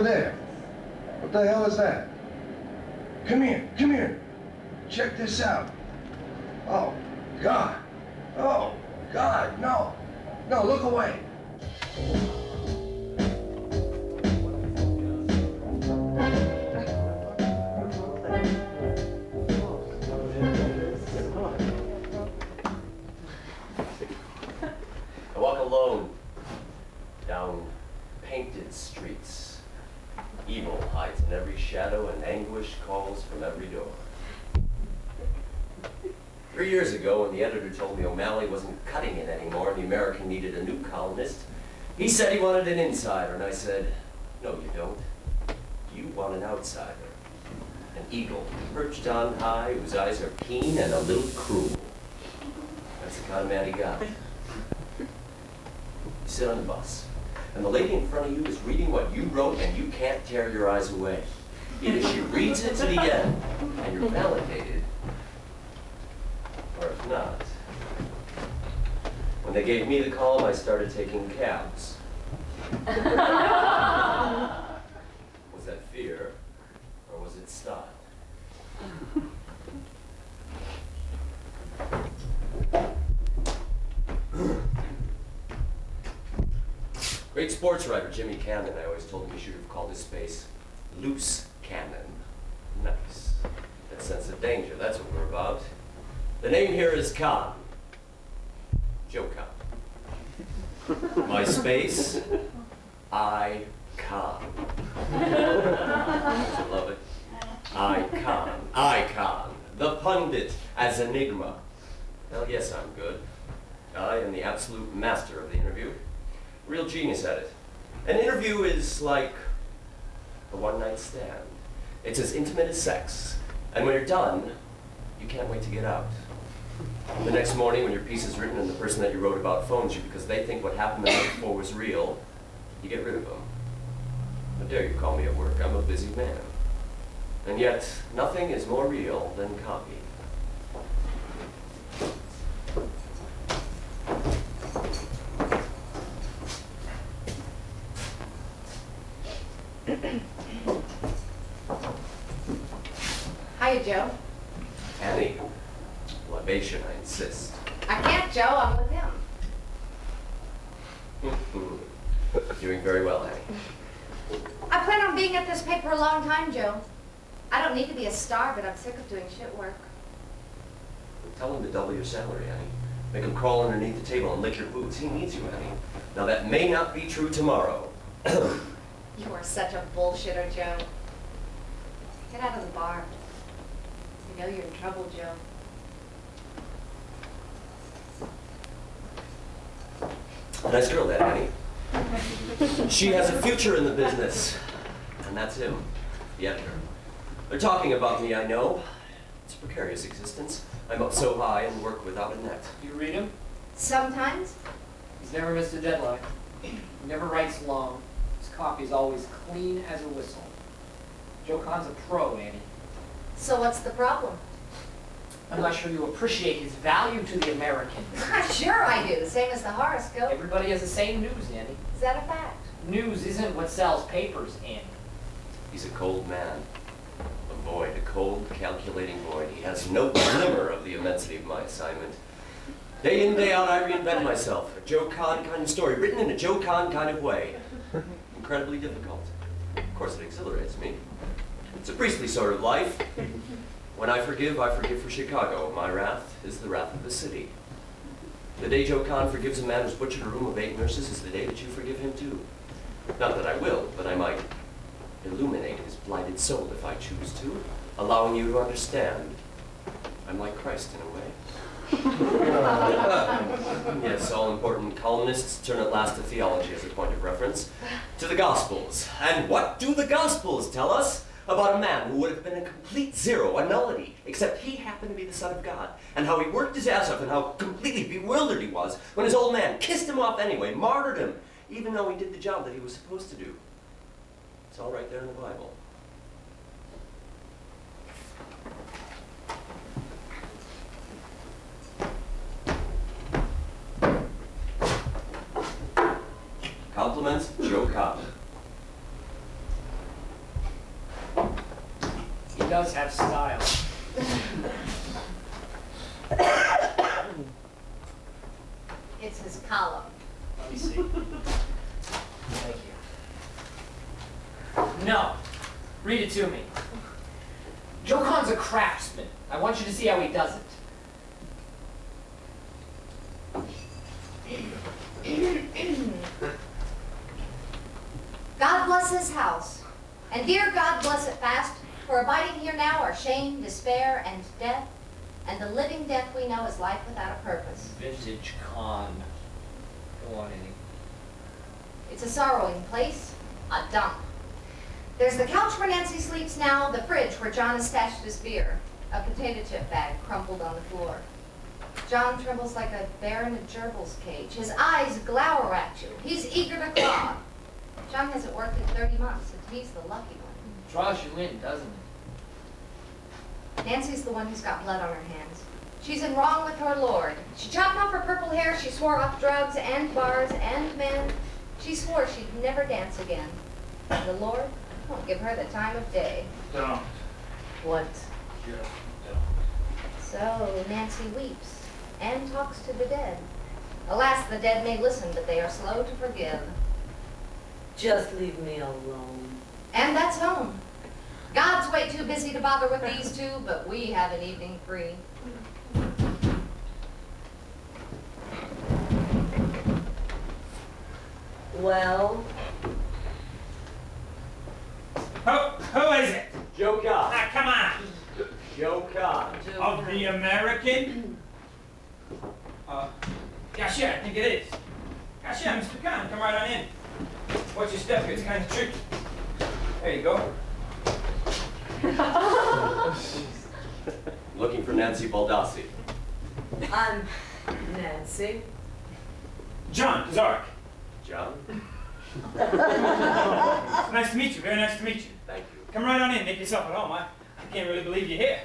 Over there. What the hell is that? Come here. Check this out. Oh, God. Oh, God, no. No, look away. I walk alone down painted streets. Evil hides in every shadow and anguish calls from every door. 3 years ago, when the editor told me O'Malley wasn't cutting it anymore and the American needed a new columnist, he said he wanted an insider, and I said, no, you don't. You want an outsider. An eagle, perched on high, whose eyes are keen and a little cruel. That's the kind of man he got. You sit on the bus, and the lady in front of you is reading what you wrote, and you can't tear your eyes away. Either she reads it to the end, and you're validated, or if not. When they gave me the column, I started taking cabs. Was that fear, or was it style? Great sports writer Jimmy Cannon, I always told him he should have called his space Loose Cannon. Nice. That sense of danger, that's what we're about. The name here is Con. Joe Con. My space, I-Con. I love it. Icon. The pundit as enigma. Well, yes, I'm good. I am the absolute master of the interview. Real genius at it. An interview is like a one-night stand. It's as intimate as sex. And when you're done, you can't wait to get out. The next morning, when your piece is written and the person that you wrote about phones you because they think what happened the night before was real, you get rid of them. How dare you call me at work? I'm a busy man. And yet, nothing is more real than copy. Hiya, Joe. Annie, libation, I insist. I can't, Joe. I'm with him. Doing very well, Annie. I plan on being at this paper a long time, Joe. I don't need to be a star, but I'm sick of doing shit work. Tell him to double your salary, Annie. Make him crawl underneath the table and lick your boots. He needs you, Annie. Now, that may not be true tomorrow. You are such a bullshitter, Joe. Get out of the bar. You know you're in trouble, Joe. Nice girl, that Annie. She has a future in the business. And that's him, the editor. They're talking about me, I know. It's a precarious existence. I'm up so high and work without a net. You read him? Sometimes. He's never missed a deadline. He never writes long. His copy's always clean as a whistle. Joe Con's a pro, Annie. So what's the problem? I'm not sure you appreciate his value to the American. Sure I do. Same as the horoscope. Everybody has the same news, Annie. Is that a fact? News isn't what sells papers, Annie. He's a cold man. A void, a cold, calculating void. He has no glimmer of the immensity of my assignment. Day in, day out, I reinvent myself. A Joe Con kind of story, written in a Joe Con kind of way. Incredibly difficult. Of course, it exhilarates me. It's a priestly sort of life. When I forgive for Chicago. My wrath is the wrath of the city. The day Joe Con forgives a man who's butchered a room of 8 nurses is the day that you forgive him too. Not that I will, but I might illuminate his blighted soul if I choose to, allowing you to understand. I'm like Christ in a way. Yes, all important columnists turn at last to theology as a point of reference, to the Gospels. And what do the Gospels tell us about a man who would have been a complete zero, a nullity, except he happened to be the Son of God, and how he worked his ass off and how completely bewildered he was when his old man kissed him off anyway, martyred him, even though he did the job that he was supposed to do. It's all right there in the Bible. Compliments, Joe Cobb. does have style. It's his column. Let me see. Thank you. No. Read it to me. Joe Kahn's a craftsman. I want you to see how he does it. God bless this house, and dear God bless it fast, for abiding here now are shame, despair, and death, and the living death we know is life without a purpose. Vintage Kahn. Go on, Annie. It's a sorrowing place, a dump. There's the couch where Nancy sleeps now, the fridge where John has stashed his beer, a potato chip bag crumpled on the floor. John trembles like a bear in a gerbil's cage. His eyes glower at you. He's eager to claw. John hasn't worked in 30 months, and he's the lucky one. Draws you in, doesn't it? Nancy's the one who's got blood on her hands. She's in wrong with her lord. She chopped off her purple hair, she swore off drugs and bars and men. She swore she'd never dance again. And the Lord won't give her the time of day. Don't. What? Just So Nancy weeps and talks to the dead. Alas, the dead may listen, but they are slow to forgive. Just leave me alone. And that's home. God's way too busy to bother with these two, but we have an evening free. Well, Who is it? Joe Kahn. Ah, come on. Joe Kahn. Of the American? Yeah, sure, I think it is. Yeah, sure, Mr. Kahn, come right on in. Watch your step, it's kind of tricky. There you go. Looking for Nancy Baldassi. I'm Nancy. John Kazarek. John? Nice to meet you, very nice to meet you. Thank you. Come right on in, make yourself at home. I can't really believe you're here.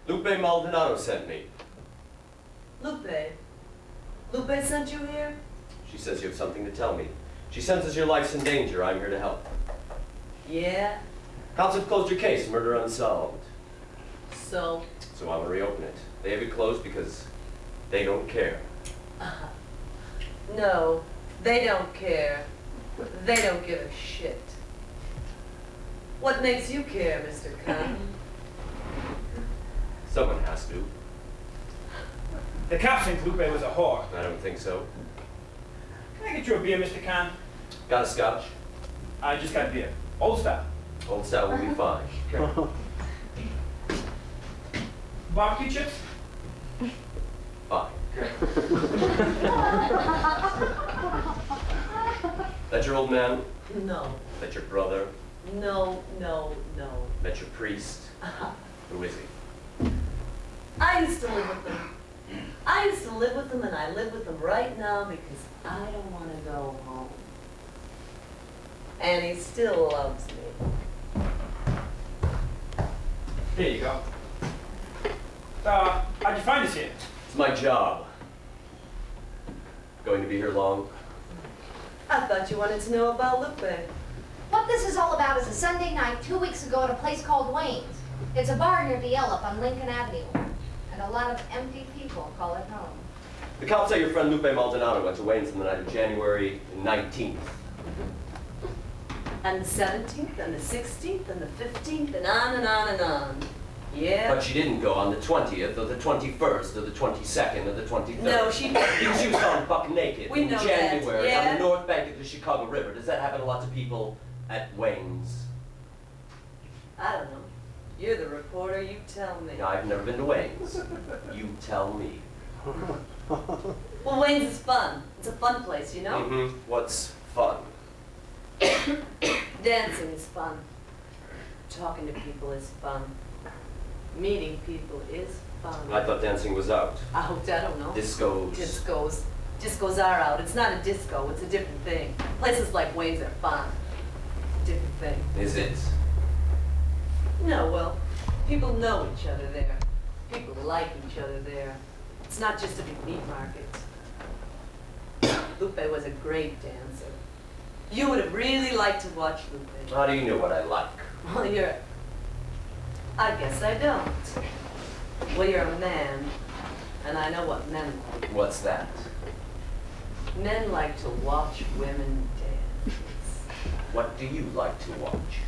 Lupe Maldonado sent me. Lupe. Lupe sent you here? She says you have something to tell me. She senses your life's in danger. I'm here to help. Yeah. Cops have closed your case, murder unsolved. So? So I'm gonna reopen it. They have it closed because they don't care. No, they don't care. They don't give a shit. What makes you care, Mr. Kahn? Someone has to. The cops think Lupe was a whore. I don't think so. Can I get you a beer, Mr. Kahn? Got a scotch? I just got beer. Old style. Old style will be fine. Barbecue chips? Fine. Great. That your old man? No. That your brother? No, no, no. That your priest? Who is he? I used to live with them. I used to live with them, and I live with them right now because I don't want to go home. And he still loves me. Here you go. How'd you find us here? It's my job. Going to be here long? I thought you wanted to know about Lupe. What this is all about is a Sunday night 2 weeks ago at a place called Wayne's. It's a bar near the Yelp on Lincoln Avenue. And a lot of empty people call it home. The cops say your friend Lupe Maldonado went to Wayne's on the night of January 19th. And the 17th, and the 16th, and the 15th, and on and on and on. Yeah. But she didn't go on the 20th, or the 21st, or the 22nd, or the 23rd. No, she didn't. She was found buck naked We in know that, January yeah. on the north bank of the Chicago River. Does that happen to lots of people at Wayne's? I don't know. You're the reporter, you tell me. No, I've never been to Wayne's. You tell me. Well, Wayne's is fun. It's a fun place, you know? Mm-hmm. What's fun? Dancing is fun. Talking to people is fun. Meeting people is fun. I thought dancing was out. Out, I don't know. Discos. Discos are out. It's not a disco, it's a different thing. Places like Wayne's are fun. Different thing. Is it? No, well, people know each other there. People like each other there. It's not just a big meat market. Lupe was a great dancer. You would have really liked to watch Lupe. How do you know what I like? Well, I guess I don't. Well, you're a man, and I know what men like. What's that? Men like to watch women dance. What do you like to watch?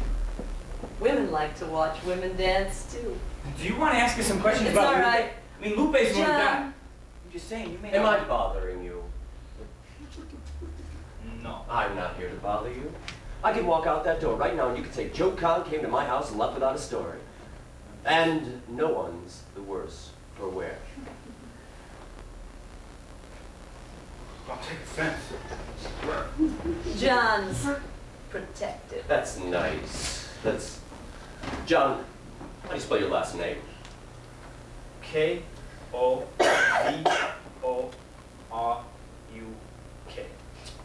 Women like to watch women dance, too. Do you want to ask us some questions It's about all Lupe? right. I mean, Lupe's the one who died. John. I'm just saying, you may Am not... I bothering you? No. I'm not here to bother you. I could walk out that door right now and you could say Joe Kahn came to my house and left without a story. And no one's the worse for wear. I'll take offense. John's protective. That's nice. That's... John, how do you spell your last name? K-O-V-O-R-U-K.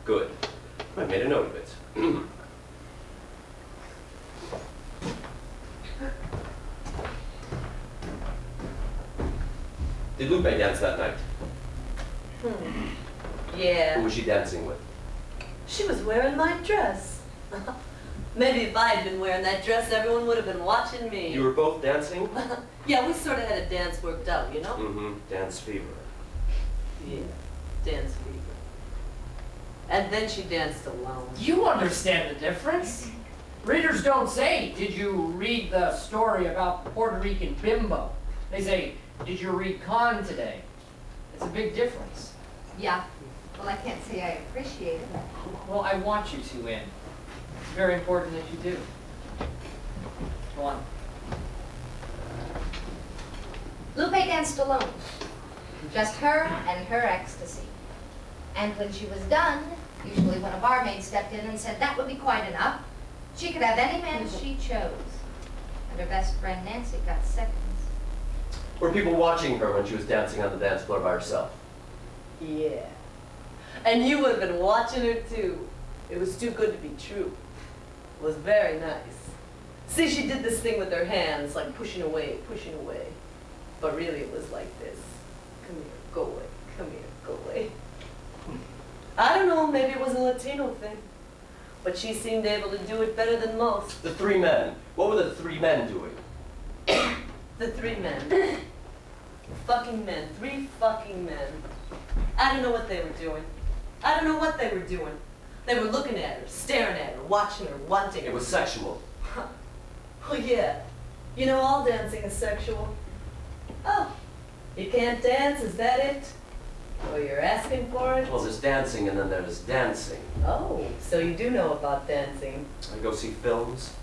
Good. I made a note of it. Did Lupe dance that night? Yeah. Who was she dancing with? She was wearing my dress. Maybe if I had been wearing that dress, everyone would have been watching me. You were both dancing? Yeah, we sort of had a dance worked out, you know? Mm-hmm. Dance fever. Yeah, dance fever. And then she danced alone. You understand the difference. Readers don't say, did you read the story about the Puerto Rican bimbo? They say, did you read Con today? It's a big difference. Yeah. Well, I can't say I appreciate it. Well, I want you to, Ann. It's very important that you do. Go on. Lupe danced alone. Just her and her ecstasy. And when she was done, usually when a barmaid stepped in and said that would be quite enough, she could have any man she chose. And her best friend Nancy got seconds. Were people watching her when she was dancing on the dance floor by herself? Yeah. And you would have been watching her too. It was too good to be true. It was very nice. See, she did this thing with her hands, like pushing away, pushing away. But really it was like this. Come here, go away, come here, go away. I don't know, maybe it was a Latino thing. But she seemed able to do it better than most. The three men. What were the three men doing? The three men. Fucking men. 3 fucking men. I don't know what they were doing. I don't know what they were doing. They were looking at her, staring at her, watching her, wanting her. It was sexual. Oh yeah. You know all dancing is sexual. Oh, you can't dance, is that it? Oh, you're asking for it? Well, there's dancing and then there's dancing. Oh, so you do know about dancing. I go see films.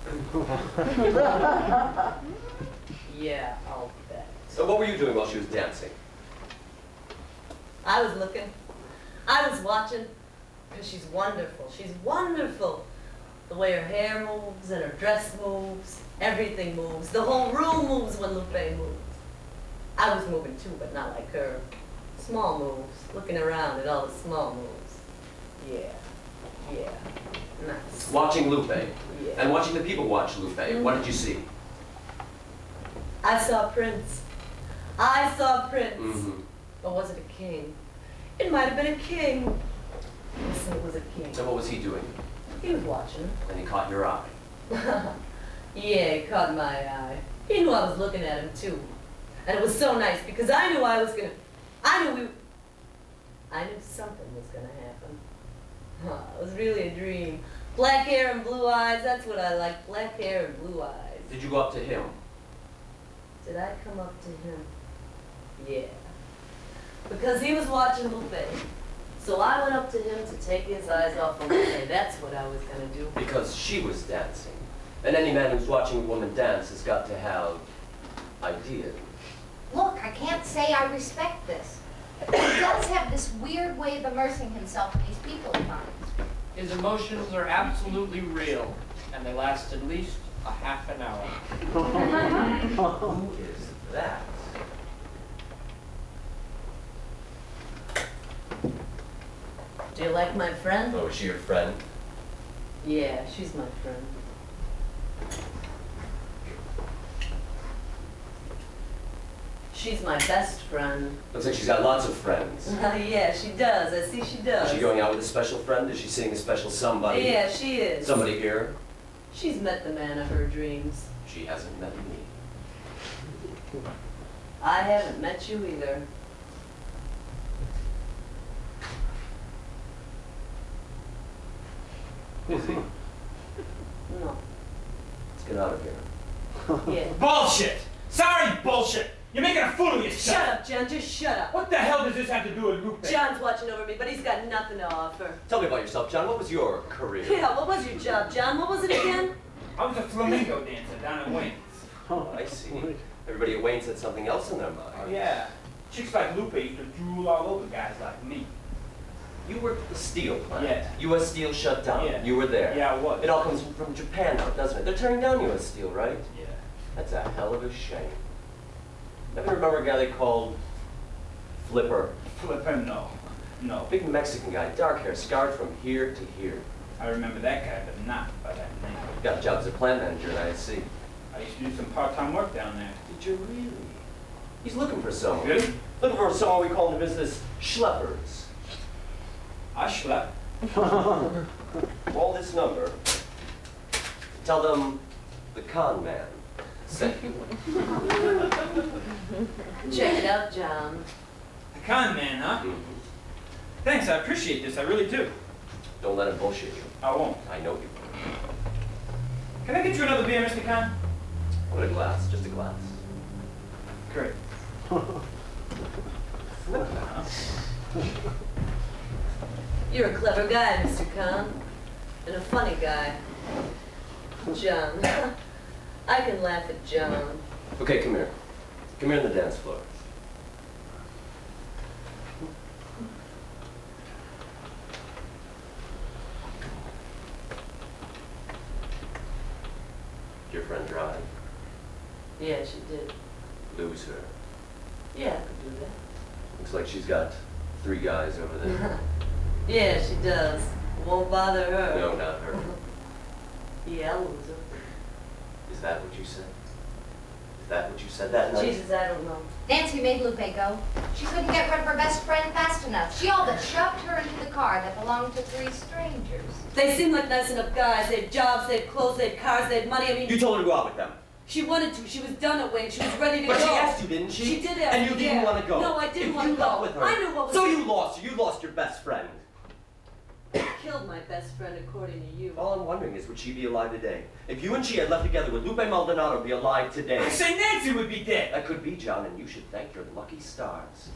Yeah, I'll bet. So what were you doing while she was dancing? I was looking. I was watching. Because she's wonderful. She's wonderful. The way her hair moves and her dress moves. Everything moves. The whole room moves when Lupe moves. I was moving too, but not like her. Small moves. Looking around at all the small moves. Yeah. Yeah. Nice. Watching Lupe. Yeah. And watching the people watch Lupe. What did you see? I saw Prince. I saw Prince. Mm-hmm. Or was it a king? It might have been a king. Listen, it was a king. So what was he doing? He was watching. And he caught your eye. Yeah, he caught my eye. He knew I was looking at him too. And it was so nice because I knew I was gonna, I knew something was gonna happen. It was really a dream. Black hair and blue eyes, that's what I like. Black hair and blue eyes. Did you go up to him? Did I come up to him? Yeah. Because he was watching Lupe. So I went up to him to take his eyes off of Lupe. That's what I was gonna do. Because she was dancing. And any man who's watching a woman dance has got to have ideas. Look, I can't say I respect this. But he does have this weird way of immersing himself in these people he finds. His emotions are absolutely real, and they last at least a half an hour. Who is that? Do you like my friend? Oh, is she your friend? Yeah, she's my friend. She's my best friend. Looks like she's got lots of friends. Yeah, she does. I see she does. Is she going out with a special friend? Is she seeing a special somebody? Yeah, she is. Somebody here? She's met the man of her dreams. She hasn't met me. I haven't met you either. Is he? No. Let's get out of here. Yeah. Bullshit! Sorry, bullshit! You're making a fool of yourself! Shut up, John. Just shut up. What the hell does this have to do with Lupe? John's watching over me, but he's got nothing to offer. Tell me about yourself, John. What was your career? Yeah, what was your job, John? What was it again? I was a flamenco dancer down at Wayne's. Oh, I see. Everybody at Wayne said something else in their mind. Oh, yeah. Chicks like Lupe used to drool all over guys like me. You worked at the steel plant. Yeah. U.S. Steel shut down. Yeah. You were there. Yeah, I was. It all comes from Japan now, doesn't it? They're tearing down U.S. Steel, right? Yeah. That's a hell of a shame. Ever remember a guy they called Flipper? Flipper, no. No. Big Mexican guy, dark hair, scarred from here to here. I remember that guy, but not by that name. Got a job as a plant manager at ISC. I used to do some part-time work down there. Did you really? He's looking for someone. Really? Looking for someone we call in the business schleppers. I slept. Call this number. Tell them the con man sent you. Check it out, John. The con man, huh? Mhm. Thanks, I appreciate this. I really do. Don't let him bullshit you. I won't. I know you. Can I get you another beer, Mr. Con? What a glass, just a glass. Great. You're a clever guy, Mr. Khan. And a funny guy. John. I can laugh at John. Okay, come here. Come here on the dance floor. Did your friend drive? Yeah, she did. Lose her. Yeah, I could do that. Looks like she's got 3 guys over there. Yeah, she does. Won't bother her. No, not her. Yeah, I'll lose her. Is that what you said? Is that what you said that night? Jesus, I don't know. Nancy made Lupe go. She couldn't get rid of her best friend fast enough. She all but shoved her into the car that belonged to 3 strangers. They seem like nice enough guys. They had jobs, they had clothes, they had cars, they had money. I mean, You told her to go out with them. she wanted to. She was done at Wayne. She was ready to But go. she asked you, didn't she? She did ask And you me, didn't yeah. want to go. No, I didn't If want to you go. got with her. I knew what was. So you lost her. You lost your best friend. Killed my best friend, according to you. All I'm wondering is, would she be alive today? If you and she had left together, would Lupe Maldonado be alive today? I say Nancy would be dead. That could be, John, and you should thank your lucky stars.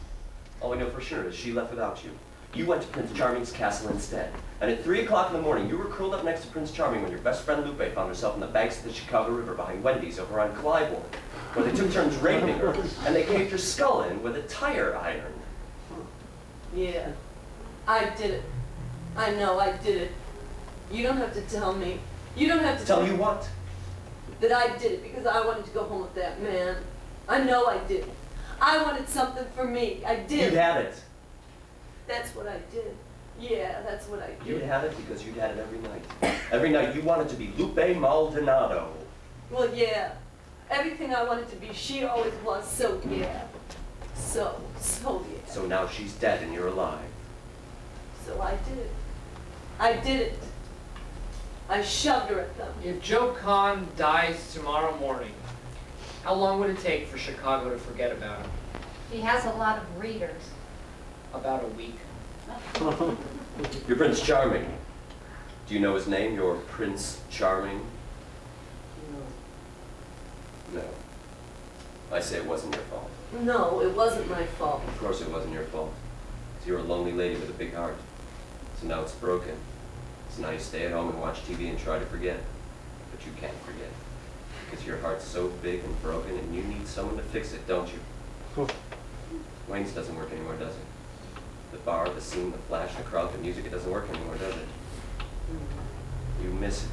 All we know for sure is she left without you. You went to Prince Charming's castle instead. And at 3 o'clock in the morning, you were curled up next to Prince Charming when your best friend Lupe found herself in the banks of the Chicago River behind Wendy's over on Clybourne, where they took turns raping her, and they caved her skull in with a tire iron. Yeah, I did it. I know I did it. You don't have to tell me. You don't have to Tell you what? that I did it because I wanted to go home with that man. I know I did. I wanted something for me. I did. You'd had it. That's what I did. Yeah, that's what I You'd did. had it because you'd had it every night. Every night you wanted to be Lupe Maldonado. Well, yeah. Everything I wanted to be, she always was. So, yeah. So yeah. So now she's dead and you're alive. So I did it. I did it. I shoved her at them. If Joe Kahn dies tomorrow morning, how long would it take for Chicago to forget about him? She has a lot of readers. About a week. You're Prince Charming. Do you know his name? You're Prince Charming? No. I say it wasn't your fault. No, it wasn't my fault. Of course it wasn't your fault. 'Cause you're a lonely lady with a big heart. So now it's broken. So now you stay at home and watch TV and try to forget. But you can't forget. Because your heart's so big and broken and you need someone to fix it, don't you? Wayne's doesn't work anymore, does it? The bar, the scene, the flash, the crowd, the music, it doesn't work anymore, does it? You miss it.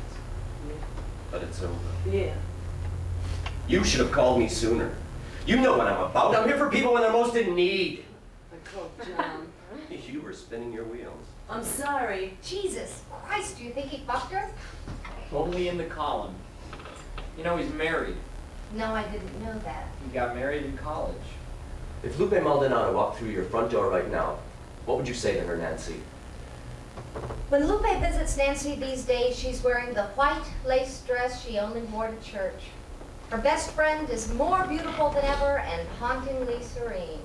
But it's over. Yeah. You should have called me sooner. You know what I'm about. I'm here for people when they're most in need. I called John. You were spinning your wheels. I'm sorry. Jesus Christ, do you think he fucked her? Only in the column. You know, he's married. No, I didn't know that. He got married in college. If Lupe Maldonado walked through your front door right now, what would you say to her, Nancy? When Lupe visits Nancy these days, she's wearing the white lace dress she only wore to church. Her best friend is more beautiful than ever and hauntingly serene.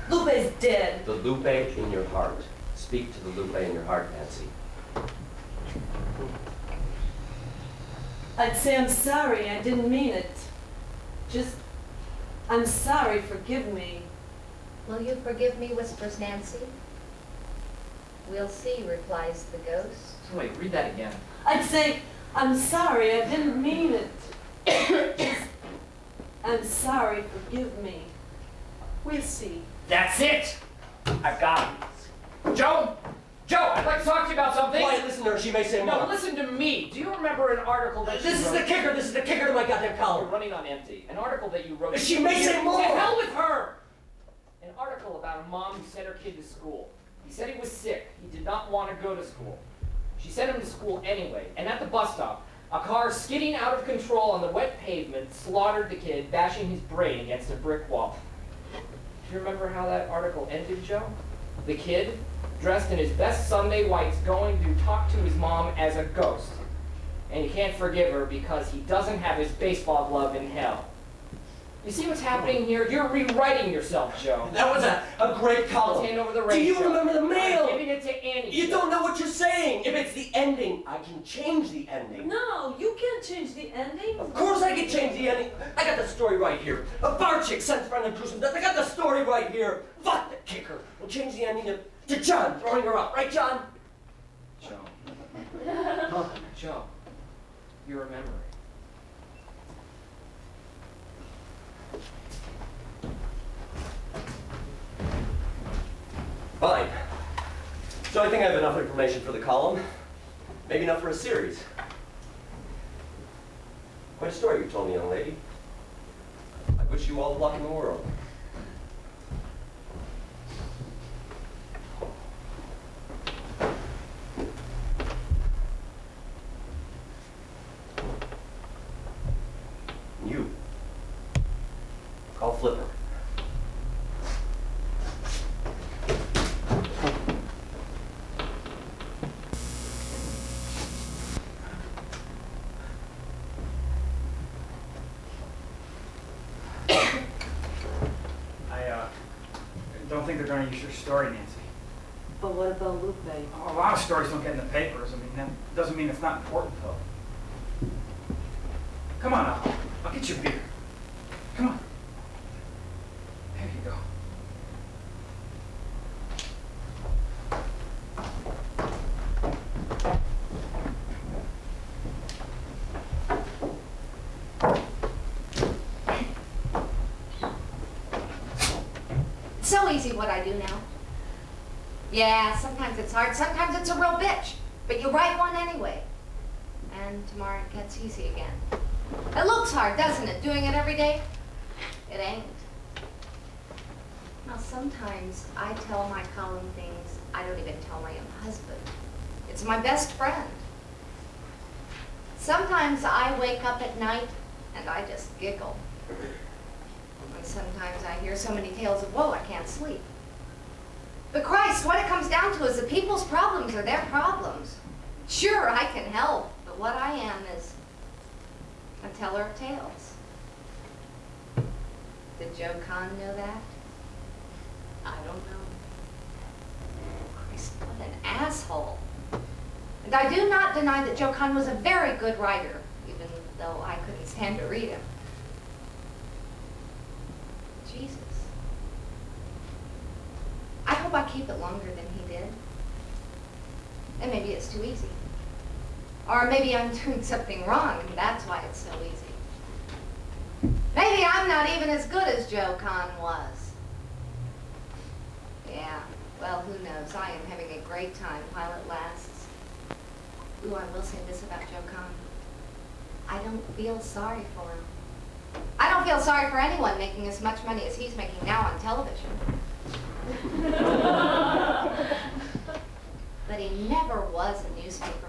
Lupe's dead. The Lupe in your heart. Speak to the Lupe in your heart, Nancy. I'd say I'm sorry, I didn't mean it. Just, I'm sorry, forgive me. Will you forgive me, whispers Nancy. We'll see, replies the ghost. Wait, read that again. I'd say, I'm sorry, I didn't mean it. Just, I'm sorry, forgive me. We'll see. That's it! I've got it. Joe! Joe, I'd like to talk to you about something. Quiet, listen to her. She may say more. No, listen to me. Do you remember an article that This you is wrote? the kicker. This is the kicker to my goddamn We're column. running on empty. An article that you wrote. She may say more. To hell with her! An article about a mom who sent her kid to school. He said he was sick. He did not want to go to school. She sent him to school anyway. And at the bus stop, a car skidding out of control on the wet pavement slaughtered the kid, bashing his brain against a brick wall. Do you remember how that article ended, Joe? The kid, dressed in his best Sunday whites, going to talk to his mom as a ghost. And he can't forgive her because he doesn't have his baseball glove in hell. You see what's happening here? You're rewriting yourself, Joe. That was a great Let's column. hand over the Do reins, you Joe. remember the I'm mail? giving it to Annie. You Joe. don't know what you're saying. If it's the ending, I can change the ending. No, you can't change the ending. Of course I can change the ending. I got the story right here. A bar chick sends friend to do some death. I got the story right here. Fuck the kicker. We'll change the ending to John throwing her out. Right, John? Joe. Joe. You're remembering. Fine. So I think I have enough information for the column. Maybe enough for a series. Quite a story you told me, young lady. I wish you all the luck in the world. You. Call Flipper. I don't think they're going to use your story, Nancy. But what about Lupe? A lot of stories don't get in the papers. I mean, that doesn't mean it's not important, though. Come on, I'll get you a beer. Come on. There you go. It's so easy what I do now. Yeah, sometimes it's hard, sometimes it's a real bitch. But you write one anyway. And tomorrow it gets easy again. It looks hard, doesn't it, doing it every day? It ain't. Now, sometimes I tell my column things I don't even tell my own husband. It's my best friend. Sometimes I wake up at night and I just giggle. And sometimes I hear so many tales of woe I can't sleep. But Christ, what it comes down to is the people's problems are their problems. Sure, I can help, but what I am is a teller of tales. Did Joe Kahn know that? I don't know. Christ, what an asshole. And I do not deny that Joe Kahn was a very good writer, even though I couldn't stand to read him. Jesus. I hope I keep it longer than he did. And maybe it's too easy. Or maybe I'm doing something wrong, and that's why it's so easy. Maybe I'm not even as good as Joe Kahn was. Yeah, well, who knows? I am having a great time while it lasts. Ooh, I will say this about Joe Kahn. I don't feel sorry for him. I don't feel sorry for anyone making as much money as he's making now on television. But he never was a newspaper